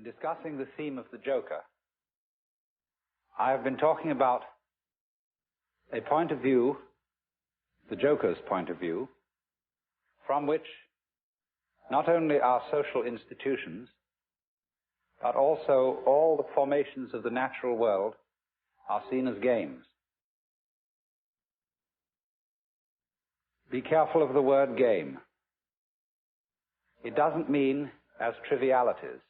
In discussing the theme of the Joker, I have been talking about a point of view, the Joker's point of view, from which not only our social institutions, but also all the formations of the natural world are seen as games. Be careful of the word game. It doesn't mean as trivialities,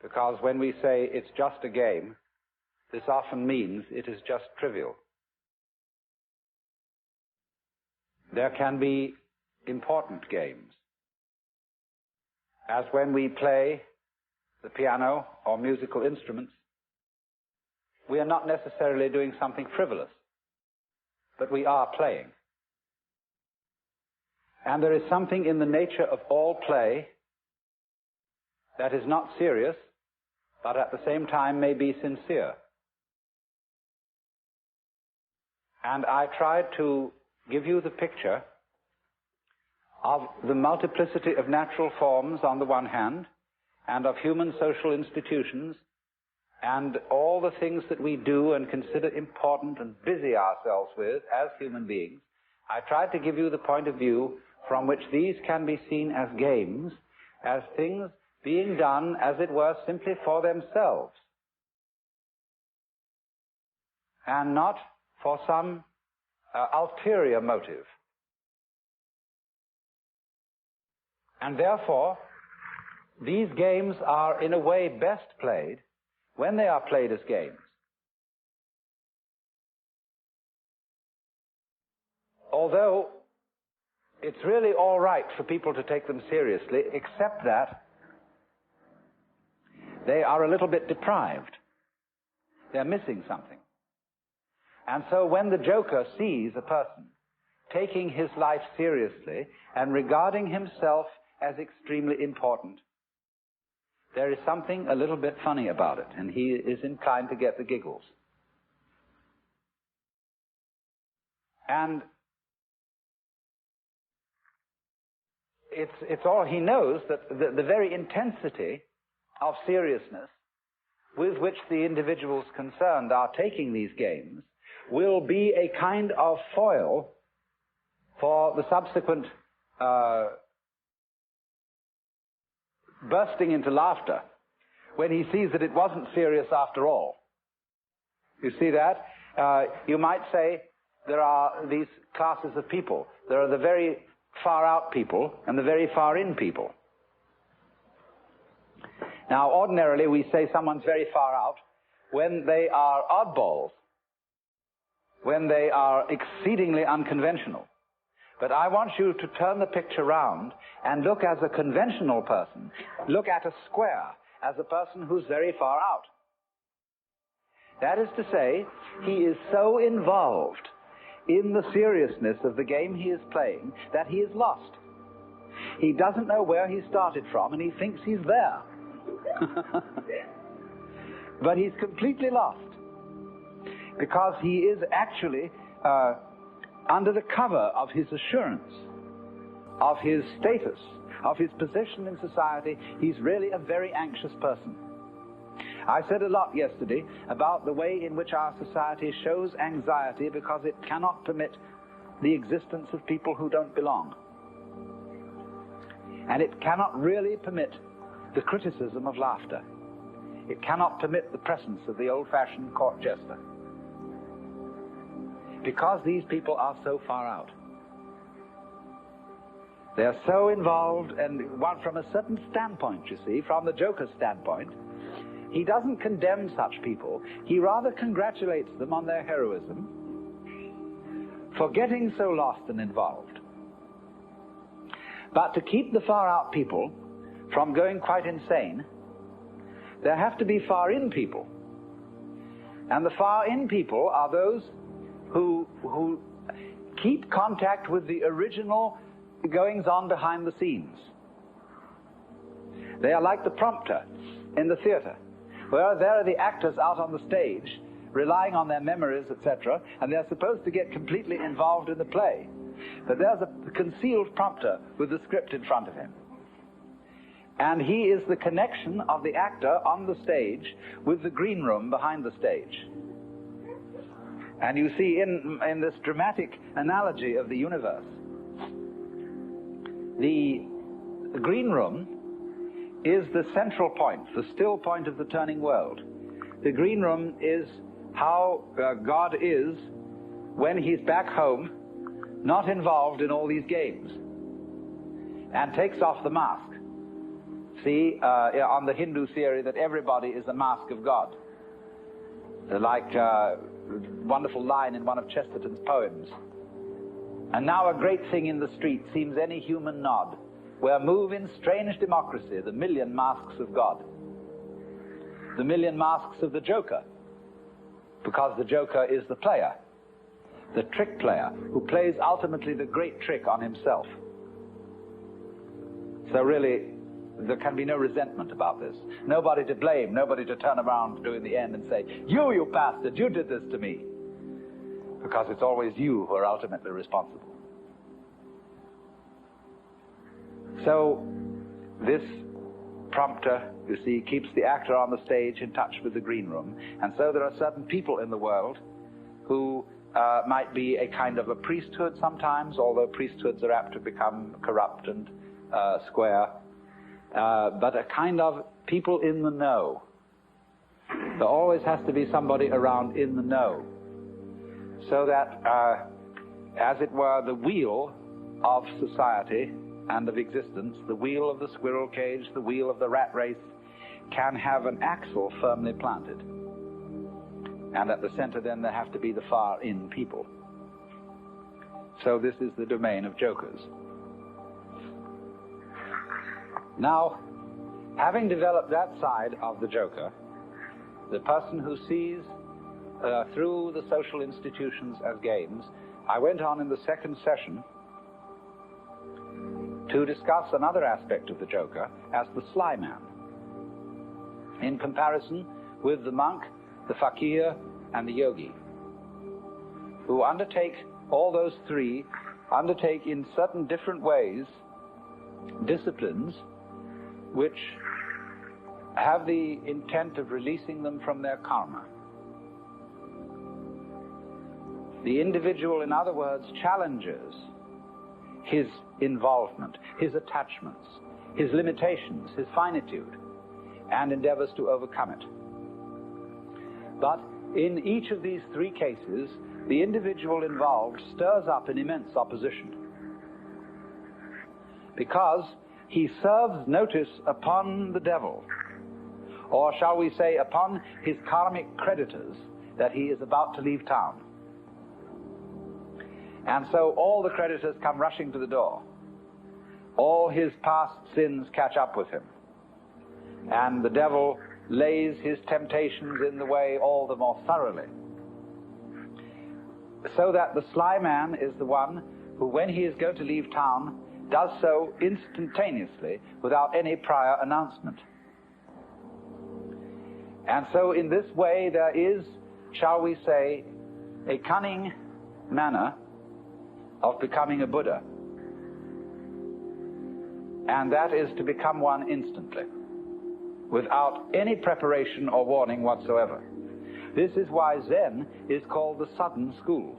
because when we say it's just a game, this often means it is just trivial. There can be important games, as when we play the piano or musical instruments. We are not necessarily doing something frivolous, but we are playing. And there is something in the nature of all play that is not serious, but at the same time may be sincere. And I tried to give you the picture of the multiplicity of natural forms on the one hand, and of human social institutions, and all the things that we do and consider important and busy ourselves with as human beings. I tried to give you the point of view from which these can be seen as games, as things being done, as it were, simply for themselves, and not for some ulterior motive. And therefore, these games are in a way best played when they are played as games. Although it's really all right for people to take them seriously, except that they are a little bit deprived. They're missing something. And so when the Joker sees a person taking his life seriously and regarding himself as extremely important, there is something a little bit funny about it, and he is inclined to get the giggles. And it's all he knows, that the very intensity of seriousness with which the individuals concerned are taking these games will be a kind of foil for the subsequent bursting into laughter when he sees that it wasn't serious after all. You see that? You might say there are these classes of people. There are the very far out people and the very far in people. Now, ordinarily we say someone's very far out when they are oddballs, when they are exceedingly unconventional. But I want you to turn the picture round and look as a conventional person. Look at a square as a person who's very far out. That is to say, he is so involved in the seriousness of the game he is playing that he is lost. He doesn't know where he started from, and he thinks he's there. But he's completely lost, because he is actually under the cover of his assurance, of his status, of his position in society. He's really a very anxious person. I said a lot yesterday about the way in which our society shows anxiety because it cannot permit the existence of people who don't belong. And it cannot really permit the criticism of laughter. It cannot permit the presence of the old-fashioned court jester, because these people are so far out. They're so involved, and one from a certain standpoint, you see, from the Joker's standpoint, he doesn't condemn such people. He rather congratulates them on their heroism for getting so lost and involved. But to keep the far out people from going quite insane, there have to be far in people. And the far in people are those who keep contact with the original goings-on behind the scenes. They are like the prompter in the theater, where there are the actors out on the stage relying on their memories, etc., and they're supposed to get completely involved in the play. But there's a concealed prompter with the script in front of him. And he is the connection of the actor on the stage with the green room behind the stage. And you see in this dramatic analogy of the universe, the green room is the central point, the still point of the turning world. The green room is how God is when he's back home, not involved in all these games, and takes off the mask. See, on the Hindu theory that everybody is a mask of God. Like a wonderful line in one of Chesterton's poems. And now a great thing in the street seems any human nod, where move in strange democracy the million masks of God. The million masks of the Joker, because the Joker is the player, the trick player, who plays ultimately the great trick on himself. So really, there can be no resentment about this. Nobody to blame, nobody to turn around to in the end and say, you bastard, you did this to me. Because it's always you who are ultimately responsible. So, this prompter, you see, keeps the actor on the stage in touch with the green room. And so there are certain people in the world who might be a kind of a priesthood sometimes, although priesthoods are apt to become corrupt and square. But a kind of people in the know. There always has to be somebody around in the know. So that, as it were, the wheel of society and of existence, the wheel of the squirrel cage, the wheel of the rat race, can have an axle firmly planted. And at the center then there have to be the far in people. So this is the domain of jokers. Now, having developed that side of the joker, the person who sees through the social institutions as games, I went on in the second session to discuss another aspect of the joker as the sly man, in comparison with the monk, the fakir, and the yogi, who undertake, all those three, undertake in certain different ways disciplines which have the intent of releasing them from their karma. The individual, in other words, challenges his involvement, his attachments, his limitations, his finitude, and endeavors to overcome it. But in each of these three cases, the individual involved stirs up an immense opposition, because he serves notice upon the devil, or shall we say upon his karmic creditors, that he is about to leave town. And so all the creditors come rushing to the door. All his past sins catch up with him. And the devil lays his temptations in the way all the more thoroughly. So that the sly man is the one who, when he is going to leave town, does so instantaneously without any prior announcement. And so in this way there is, shall we say, a cunning manner of becoming a Buddha. And that is to become one instantly, without any preparation or warning whatsoever. This is why Zen is called the sudden school,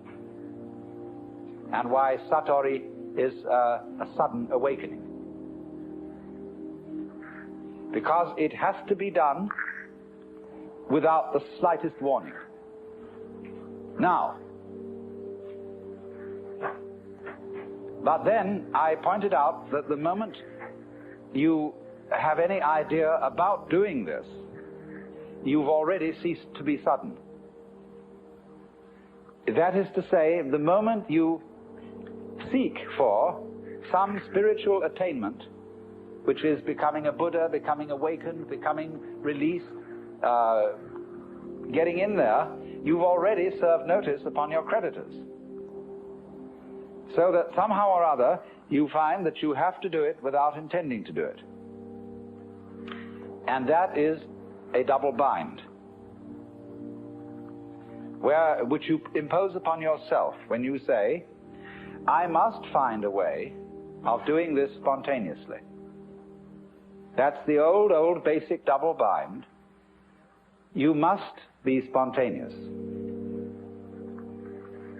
and why Satori is a sudden awakening. Because it has to be done without the slightest warning. Now, but then I pointed out that the moment you have any idea about doing this, you've already ceased to be sudden. That is to say, the moment you seek for some spiritual attainment, which is becoming a Buddha, becoming awakened, becoming released, getting in there, you've already served notice upon your creditors. So that somehow or other, you find that you have to do it without intending to do it. And that is a double bind, which you impose upon yourself when you say, I must find a way of doing this spontaneously. That's the old basic double bind. You must be spontaneous.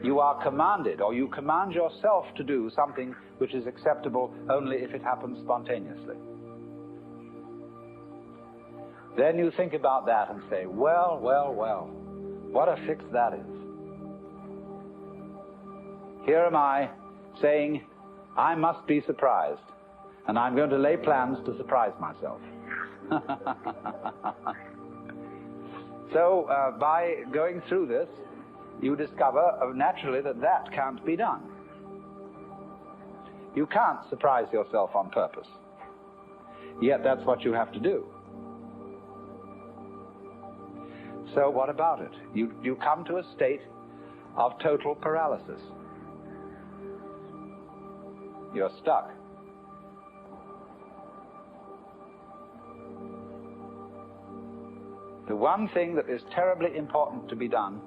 You are commanded, or you command yourself to do something which is acceptable only if it happens spontaneously. Then you think about that and say, well, what a fix that is. Here am I saying, I must be surprised, and I'm going to lay plans to surprise myself. So, by going through this, you discover naturally that can't be done. You can't surprise yourself on purpose. Yet that's what you have to do. So what about it? You come to a state of total paralysis. You're stuck. The one thing that is terribly important to be done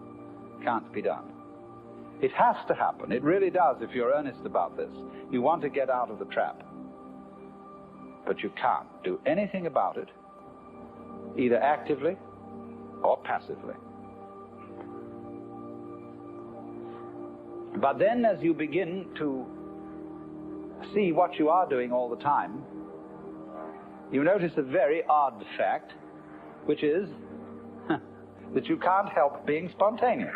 can't be done. It has to happen. It really does if you're earnest about this. You want to get out of the trap. But you can't do anything about it, either actively or passively. But then as you begin to see what you are doing all the time, you notice a very odd fact, which is that you can't help being spontaneous.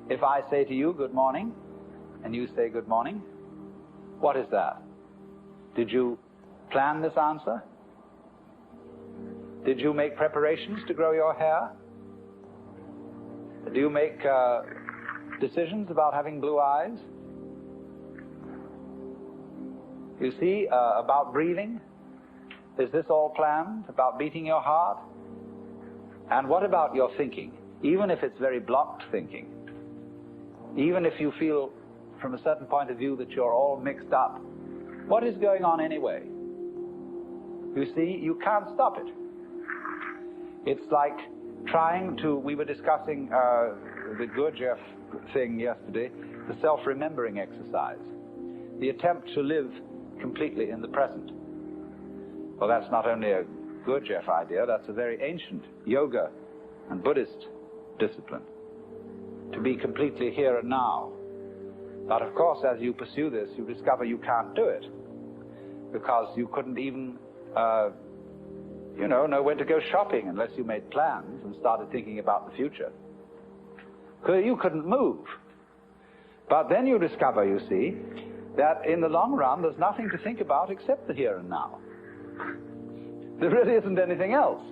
If I say to you, good morning, and you say good morning, what is that? Did you plan this answer? Did you make preparations to grow your hair? Do you make decisions about having blue eyes? You see, about breathing? Is this all planned? About beating your heart? And what about your thinking? Even if it's very blocked thinking, even if you feel from a certain point of view that you're all mixed up, what is going on anyway? You see, you can't stop it. It's like trying to, we were discussing the Gurdjieff thing yesterday, the self-remembering exercise, the attempt to live completely in the present. Well, that's not only a Gurdjieff idea, that's a very ancient yoga and Buddhist discipline, to be completely here and now. But of course, as you pursue this, you discover you can't do it, because you couldn't even, know when to go shopping unless you made plans and started thinking about the future. You couldn't move. But then you discover, you see, that in the long run, there's nothing to think about except the here and now. There really isn't anything else.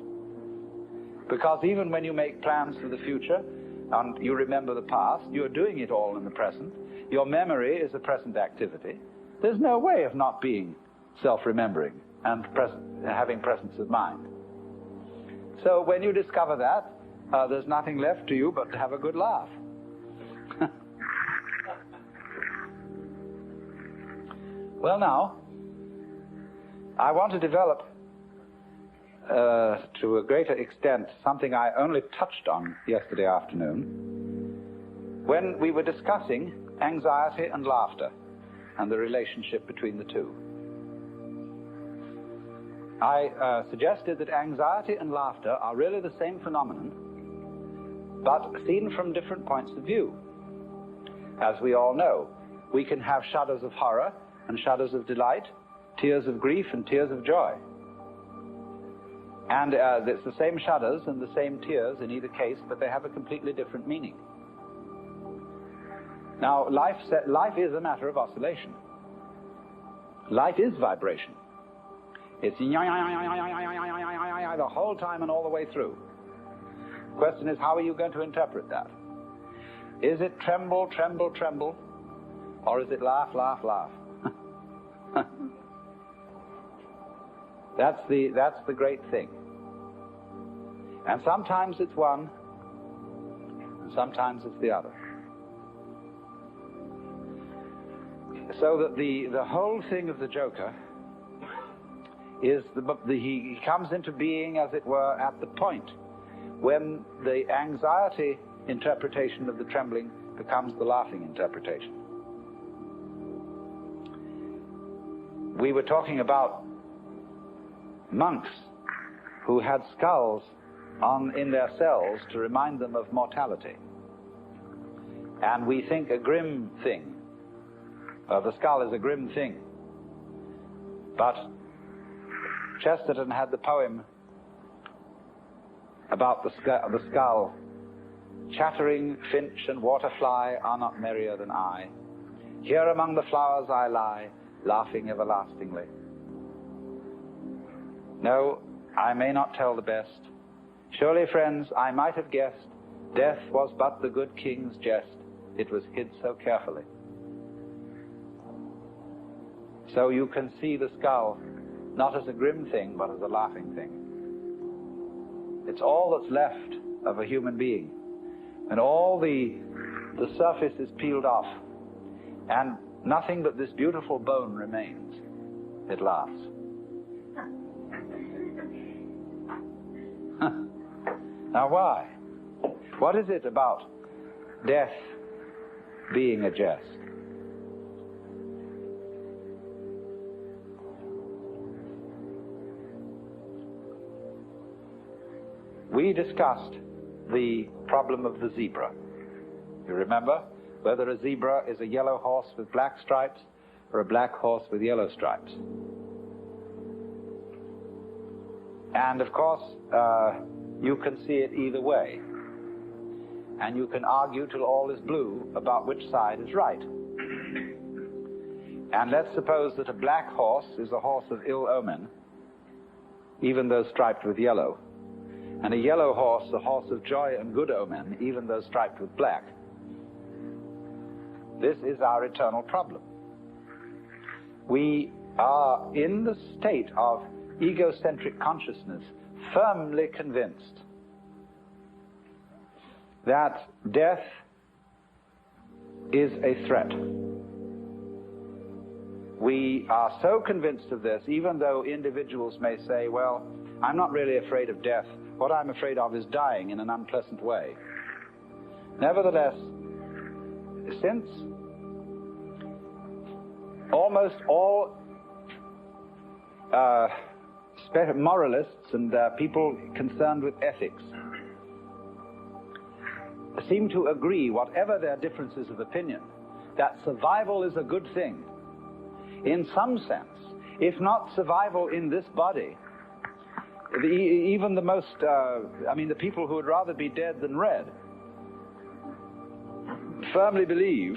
Because even when you make plans for the future and you remember the past, you're doing it all in the present. Your memory is a present activity. There's no way of not being self-remembering and having presence of mind. So when you discover that, there's nothing left to you but to have a good laugh. Well, now, I want to develop to a greater extent something I only touched on yesterday afternoon when we were discussing anxiety and laughter and the relationship between the two. I suggested that anxiety and laughter are really the same phenomenon, but seen from different points of view. As we all know, we can have shudders of horror and shudders of delight, tears of grief and tears of joy. And it's the same shudders and the same tears in either case, but they have a completely different meaning. Now, life is a matter of oscillation. Life is vibration. It's the whole time and all the way through. The question is, how are you going to interpret that? Is it tremble, tremble, tremble, or is it laugh, laugh, laugh? That's the great thing. And sometimes it's one, and sometimes it's the other. So that the whole thing of the Joker is he comes into being, as it were, at the point when the anxiety interpretation of the trembling becomes the laughing interpretation. we were talking about monks who had skulls in their cells to remind them of mortality. And we think a grim thing. The skull is a grim thing. But Chesterton had the poem about the skull. Chattering finch and waterfly are not merrier than I. Here among the flowers I lie, laughing everlastingly. No, I may not tell the best. Surely, friends, I might have guessed, death was but the good king's jest. It was hid so carefully. So you can see the skull not as a grim thing, but as a laughing thing. It's all that's left of a human being. And all the surface is peeled off, and nothing but this beautiful bone remains. It laughs. Now why? What is it about death being a jest? We discussed the problem of the zebra. You remember whether a zebra is a yellow horse with black stripes or a black horse with yellow stripes. And of course, you can see it either way. And you can argue till all is blue about which side is right. And let's suppose that a black horse is a horse of ill omen, even though striped with yellow, and a yellow horse a horse of joy and good omen, even though striped with black. This is our eternal problem. We are in the state of egocentric consciousness, firmly convinced that death is a threat. We are so convinced of this, even though individuals may say, well, I'm not really afraid of death. What I'm afraid of is dying in an unpleasant way. Nevertheless, since almost all moralists and people concerned with ethics seem to agree, whatever their differences of opinion, that survival is a good thing. In some sense, if not survival in this body, even the most, the people who would rather be dead than red, firmly believe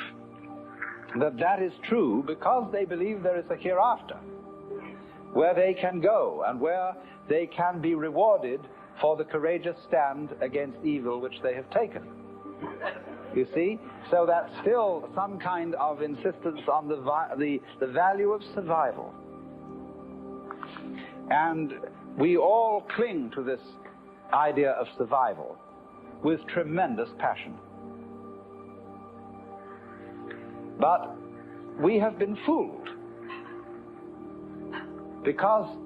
that that is true because they believe there is a hereafter, where they can go and where they can be rewarded for the courageous stand against evil which they have taken. You see? So that's still some kind of insistence on the value of survival. And we all cling to this idea of survival with tremendous passion. But we have been fooled, because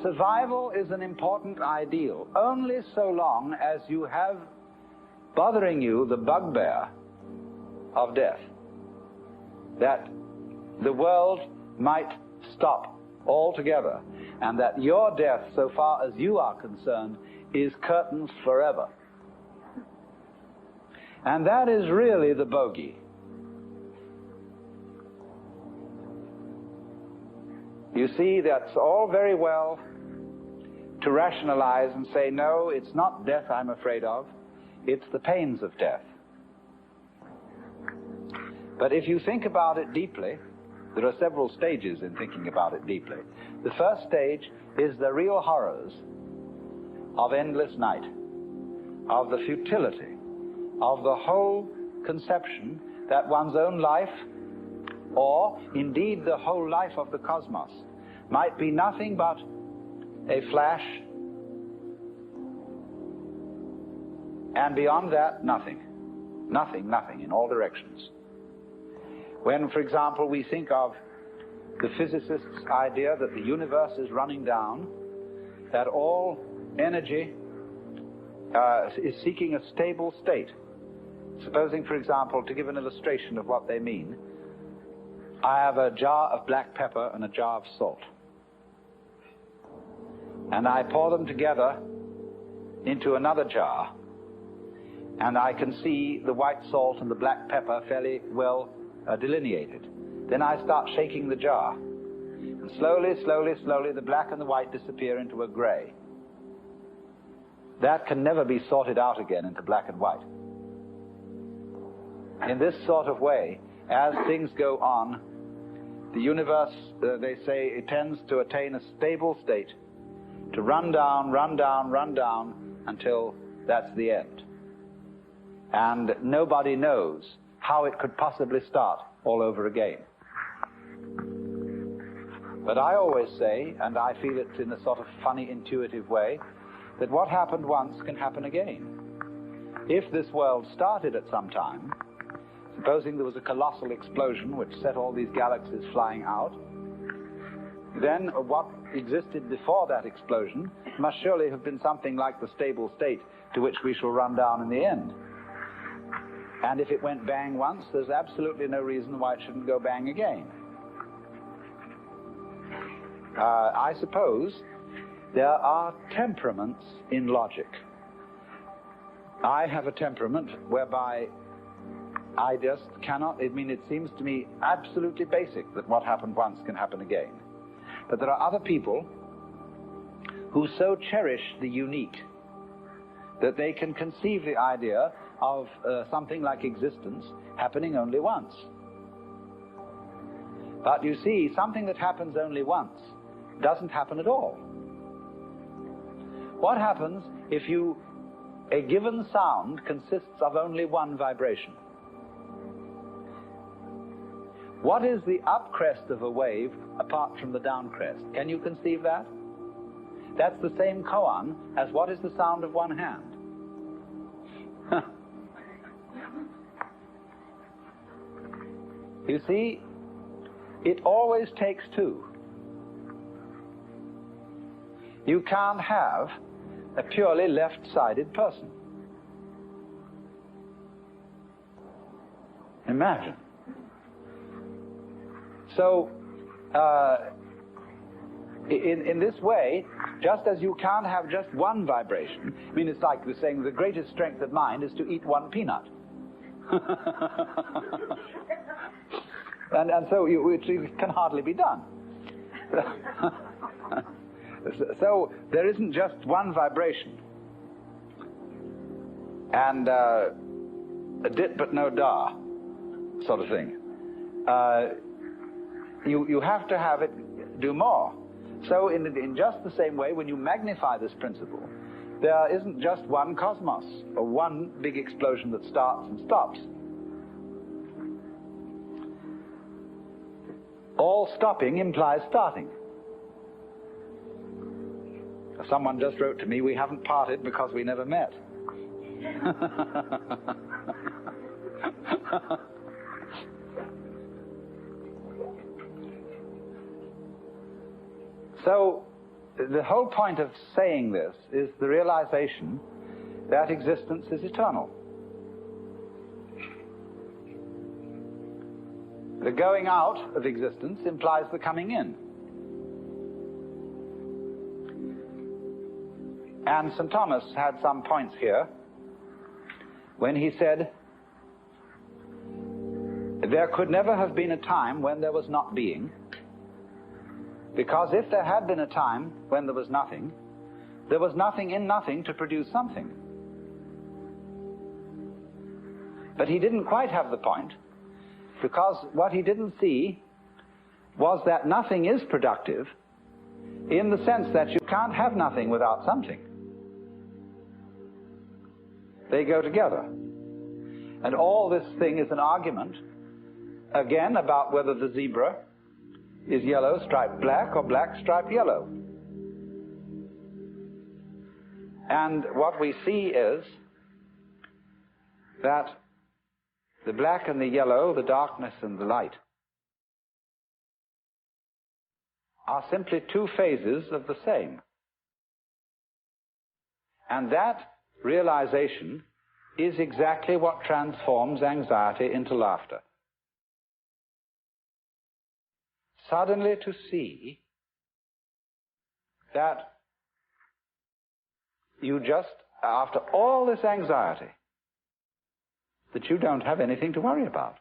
survival is an important ideal only so long as you have bothering you the bugbear of death, that the world might stop altogether, and that your death, so far as you are concerned, is curtains forever. And that is really the bogey. You see, that's all very well to rationalize and say, no, it's not death I'm afraid of, it's the pains of death. But if you think about it deeply, there are several stages in thinking about it deeply. The first stage is the real horrors of endless night, of the futility, of the whole conception that one's own life, or indeed the whole life of the cosmos, might be nothing but a flash, and beyond that, nothing. Nothing, nothing, in all directions. When, for example, we think of the physicist's idea that the universe is running down, that all energy is seeking a stable state. Supposing, for example, to give an illustration of what they mean, I have a jar of black pepper and a jar of salt. And I pour them together into another jar, and I can see the white salt and the black pepper fairly well delineated. Then I start shaking the jar, and slowly, slowly, slowly the black and the white disappear into a gray. That can never be sorted out again into black and white. In this sort of way, as things go on, the universe, they say, it tends to attain a stable state, to run down, run down, run down, until that's the end. And nobody knows how it could possibly start all over again. But I always say, and I feel it in a sort of funny, intuitive way, that what happened once can happen again. If this world started at some time, supposing there was a colossal explosion which set all these galaxies flying out, then what existed before that explosion must surely have been something like the stable state to which we shall run down in the end. And if it went bang once, there's absolutely no reason why it shouldn't go bang again. I suppose there are temperaments in logic. I have a temperament whereby I just cannot, it seems to me absolutely basic that what happened once can happen again. But there are other people who so cherish the unique that they can conceive the idea of something like existence happening only once. But you see, something that happens only once doesn't happen at all. What happens if a given sound consists of only one vibration? What is the up crest of a wave apart from the down crest? Can you conceive that? That's the same koan as what is the sound of one hand. You see, it always takes two. You can't have a purely left-sided person. Imagine. So, in this way, just as you can't have just one vibration, I mean, it's like we're saying the greatest strength of mind is to eat one peanut. and so it can hardly be done. So there isn't just one vibration. And a dit but no da sort of thing. You have to have it do more. So in just the same way, when you magnify this principle, there isn't just one cosmos, or one big explosion that starts and stops. All stopping implies starting. Someone just wrote to me, we haven't parted because we never met. So, the whole point of saying this is the realization that existence is eternal. The going out of existence implies the coming in. And St. Thomas had some points here when he said, there could never have been a time when there was not being, because if there had been a time when there was nothing in nothing to produce something. But he didn't quite have the point, because what he didn't see was that nothing is productive in the sense that you can't have nothing without something. They go together. And all this thing is an argument, again, about whether the zebra is yellow striped black or black striped yellow. And what we see is that the black and the yellow, the darkness and the light, are simply two phases of the same. And that realization is exactly what transforms anxiety into laughter. suddenly to see that you just, after all this anxiety, that you don't have anything to worry about.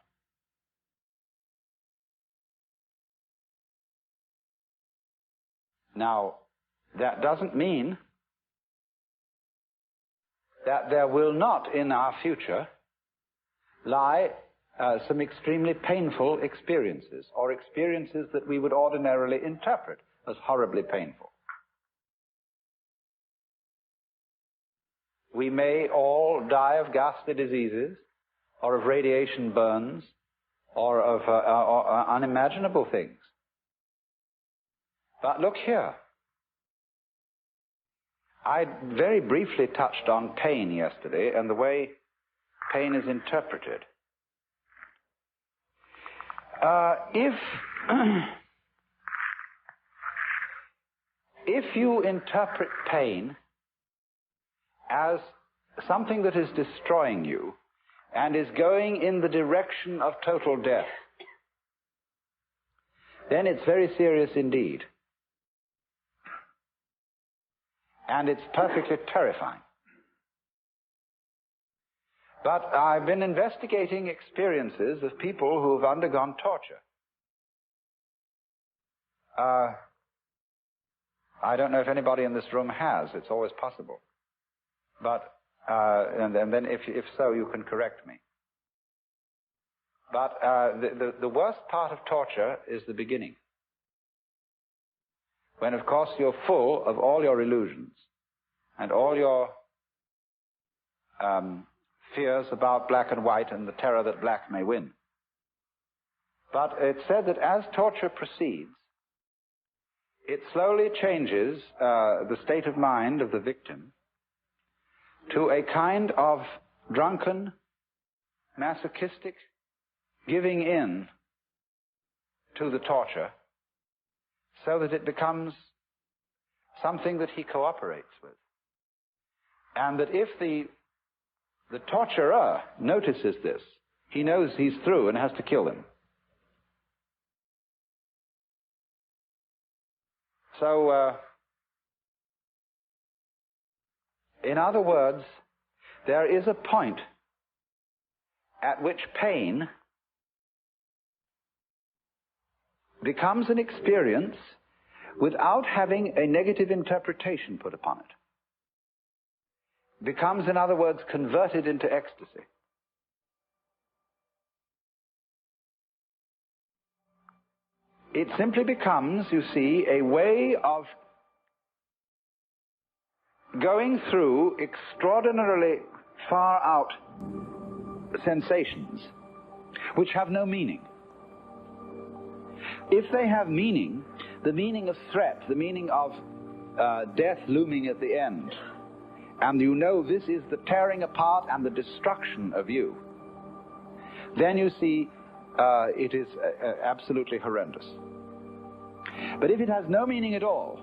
Now, that doesn't mean that there will not in our future lie some extremely painful experiences, or experiences that we would ordinarily interpret as horribly painful. We may all die of ghastly diseases, or of radiation burns, or of unimaginable things. But look here. I very briefly touched on pain yesterday and the way pain is interpreted. If you interpret pain as something that is destroying you and is going in the direction of total death, then it's very serious indeed. And it's perfectly terrifying. But I've been investigating experiences of people who have undergone torture. I don't know if anybody in this room has. It's always possible. But, and then if so, you can correct me. But the worst part of torture is the beginning. When, of course, you're full of all your illusions and all your fears about black and white and the terror that black may win. But it's said that as torture proceeds, it slowly changes the state of mind of the victim to a kind of drunken, masochistic giving in to the torture, so that it becomes something that he cooperates with. And that if the torturer notices this, he knows he's through and has to kill him. So, in other words, there is a point at which pain becomes an experience without having a negative interpretation put upon it. Becomes, in other words, converted into ecstasy. It simply becomes, you see, a way of going through extraordinarily far out sensations which have no meaning. If they have meaning, the meaning of threat, the meaning of death looming at the end, and you know this is the tearing apart and the destruction of you, then you see it is absolutely horrendous. But if it has no meaning at all,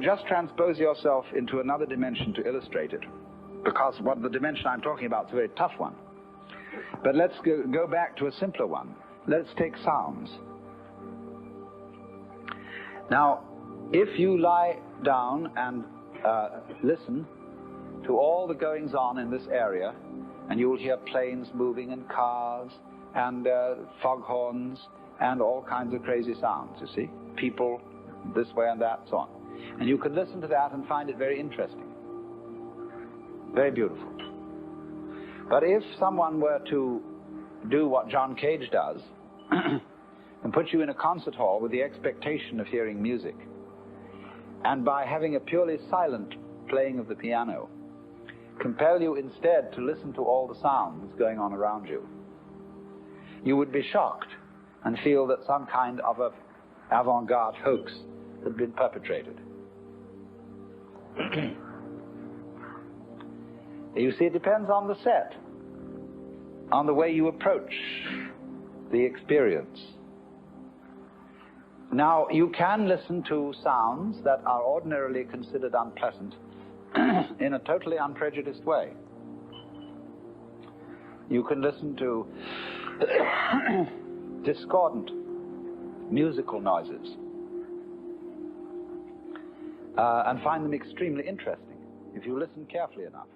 just transpose yourself into another dimension to illustrate it, because what the dimension I'm talking about is a very tough one. But let's go back to a simpler one. Let's take sounds. Now, if you lie down and listen to all the goings on in this area, and you will hear planes moving and cars and foghorns and all kinds of crazy sounds, you see, people this way and that, so on. And you can listen to that and find it very interesting, very beautiful. But if someone were to do what John Cage does and put you in a concert hall with the expectation of hearing music, and by having a purely silent playing of the piano, compel you instead to listen to all the sounds going on around you, you would be shocked and feel that some kind of an avant-garde hoax had been perpetrated. You see, it depends on the set, on the way you approach the experience. Now, you can listen to sounds that are ordinarily considered unpleasant in a totally unprejudiced way. You can listen to discordant musical noises, and find them extremely interesting if you listen carefully enough.